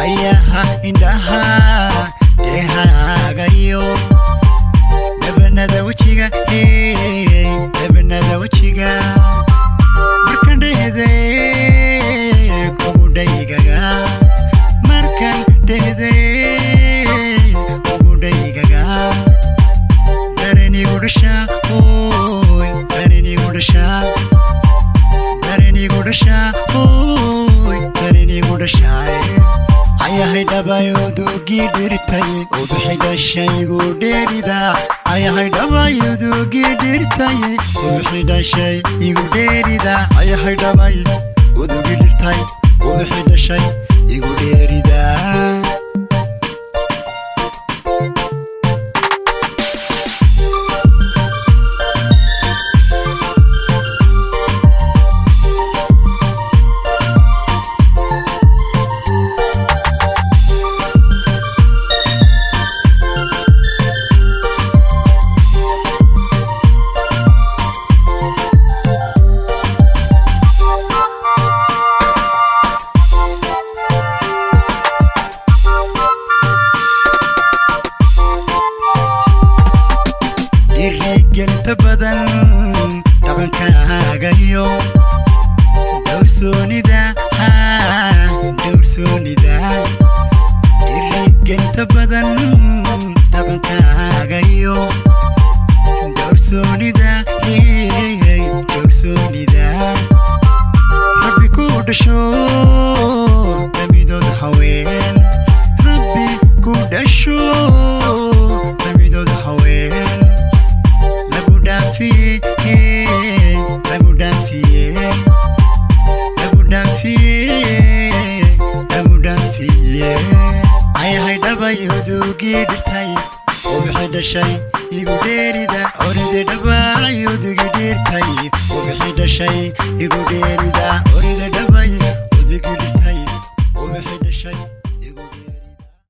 ayaha indhaha dehagayo dabanada wajiga dabanada wajiga markan dhehde kugu dhaygaga markan dhehde kugu dhaygaga darenigu dhasha oy darenigu dhasha darenigu dhasha oy darenigu dhasha ayahay dhabayo dugi dhirtay oo bixi dhashaygu dheerida ayahay dhabayo dugi dhirtay oo bixi dhashay igu dheerida ayahay dhabayo dugi dhirtay oo bixi dhashay igu dheerida gelinta badan dhaqankaaga dowrsoonida gelinta badan dhaqankaaga dowrsoonida rabbi ku dhasho damidooda haween rabbi ku dhasho damidooda haween ayahay dhabayo dugi dhirtay oo bixi dhashay igu dheerida oride dhabayo dugi dhirtay oo bixi dhashay igu dheerida oride dhabayo dugi dhirtay oo bixi dhashay